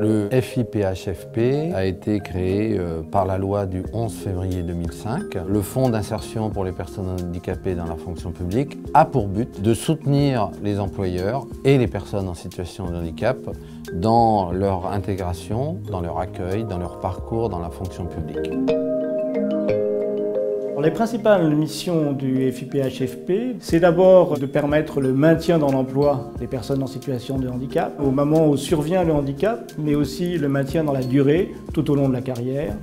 Le FIPHFP a été créé par la loi du 11 février 2005. Le Fonds d'insertion pour les personnes handicapées dans la fonction publique a pour but de soutenir les employeurs et les personnes en situation de handicap dans leur intégration, dans leur accueil, dans leur parcours dans la fonction publique. Les principales missions du FIPHFP, c'est d'abord de permettre le maintien dans l'emploi des personnes en situation de handicap, au moment où survient le handicap, mais aussi le maintien dans la durée, tout au long de la carrière.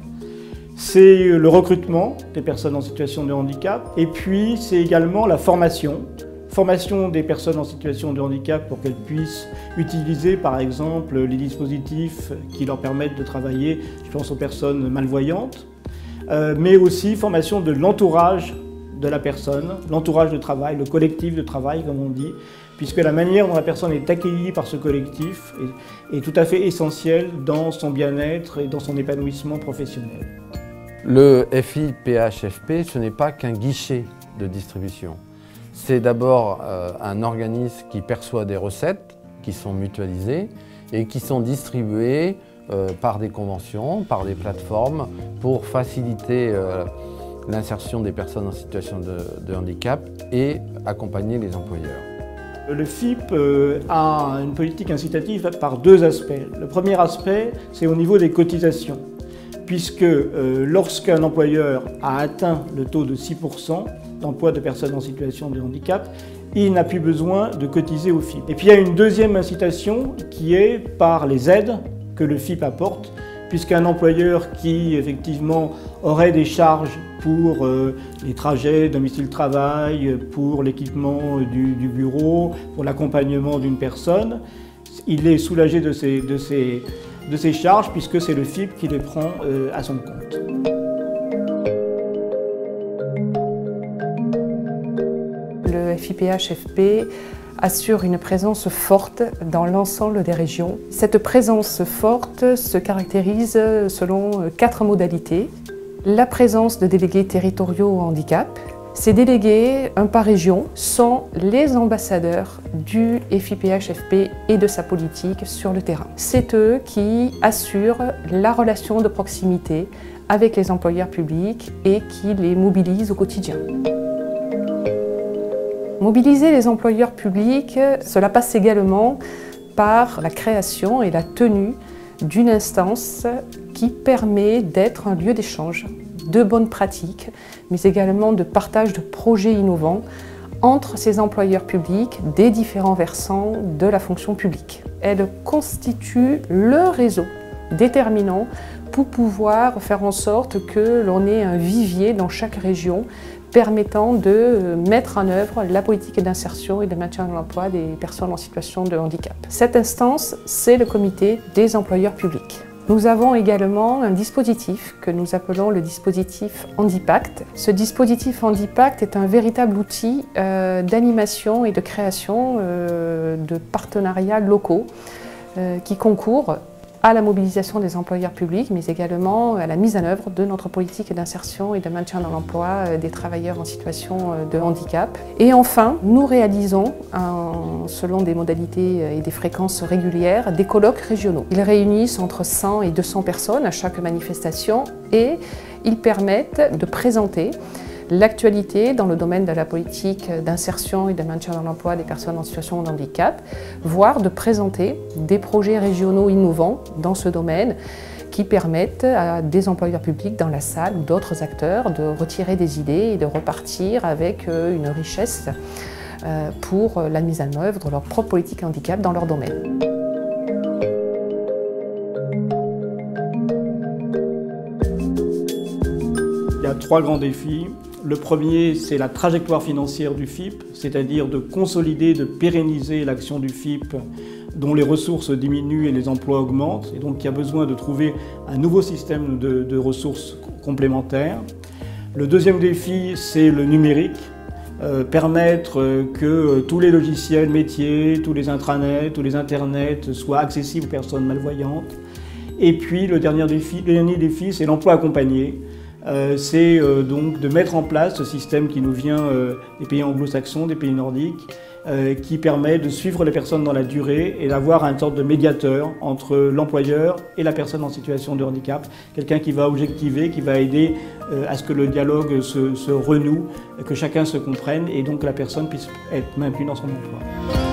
C'est le recrutement des personnes en situation de handicap, et puis c'est également la formation des personnes en situation de handicap pour qu'elles puissent utiliser par exemple les dispositifs qui leur permettent de travailler, je pense aux personnes malvoyantes, mais aussi formation de l'entourage de la personne, l'entourage de travail, le collectif de travail comme on dit, puisque la manière dont la personne est accueillie par ce collectif est tout à fait essentielle dans son bien-être et dans son épanouissement professionnel. Le FIPHFP, ce n'est pas qu'un guichet de distribution. C'est d'abord un organisme qui perçoit des recettes qui sont mutualisées et qui sont distribuées par des conventions, par des plateformes pour faciliter l'insertion des personnes en situation de handicap et accompagner les employeurs. Le FIP a une politique incitative par deux aspects. Le premier aspect, c'est au niveau des cotisations, puisque lorsqu'un employeur a atteint le taux de 6% d'emploi de personnes en situation de handicap, il n'a plus besoin de cotiser au FIP. Et puis il y a une deuxième incitation qui est par les aides que le FIP apporte, puisqu'un employeur qui effectivement aurait des charges pour les trajets domicile-travail, pour l'équipement du bureau, pour l'accompagnement d'une personne, il est soulagé de ces charges puisque c'est le FIP qui les prend à son compte. Le FIPHFP assure une présence forte dans l'ensemble des régions. Cette présence forte se caractérise selon 4 modalités. La présence de délégués territoriaux au handicap. Ces délégués, un par région, sont les ambassadeurs du FIPHFP et de sa politique sur le terrain. C'est eux qui assurent la relation de proximité avec les employeurs publics et qui les mobilisent au quotidien. Mobiliser les employeurs publics, cela passe également par la création et la tenue d'une instance qui permet d'être un lieu d'échange, de bonnes pratiques, mais également de partage de projets innovants entre ces employeurs publics des différents versants de la fonction publique. Elle constitue le réseau déterminant pour pouvoir faire en sorte que l'on ait un vivier dans chaque région permettant de mettre en œuvre la politique d'insertion et de maintien de l'emploi des personnes en situation de handicap. Cette instance, c'est le comité des employeurs publics. Nous avons également un dispositif que nous appelons le dispositif Handipact. Ce dispositif Handipact est un véritable outil d'animation et de création de partenariats locaux qui concourent à la mobilisation des employeurs publics, mais également à la mise en œuvre de notre politique d'insertion et de maintien dans l'emploi des travailleurs en situation de handicap. Et enfin, nous réalisons, selon des modalités et des fréquences régulières, des colloques régionaux. Ils réunissent entre 100 et 200 personnes à chaque manifestation et ils permettent de présenter l'actualité dans le domaine de la politique d'insertion et de maintien dans l'emploi des personnes en situation de handicap, voire de présenter des projets régionaux innovants dans ce domaine qui permettent à des employeurs publics dans la salle ou d'autres acteurs de retirer des idées et de repartir avec une richesse pour la mise en œuvre de leur propre politique handicap dans leur domaine. Il y a 3 grands défis. Le premier, c'est la trajectoire financière du FIP, c'est-à-dire de consolider, de pérenniser l'action du FIP dont les ressources diminuent et les emplois augmentent, et donc il y a besoin de trouver un nouveau système de ressources complémentaires. Le deuxième défi, c'est le numérique, permettre que tous les logiciels métiers, tous les intranets, tous les internets soient accessibles aux personnes malvoyantes. Et puis le dernier défi, c'est l'emploi accompagné. c'est donc de mettre en place ce système qui nous vient des pays anglo-saxons, des pays nordiques, qui permet de suivre les personnes dans la durée et d'avoir une sorte de médiateur entre l'employeur et la personne en situation de handicap. Quelqu'un qui va objectiver, qui va aider à ce que le dialogue se renoue, que chacun se comprenne et donc que la personne puisse être maintenue dans son emploi.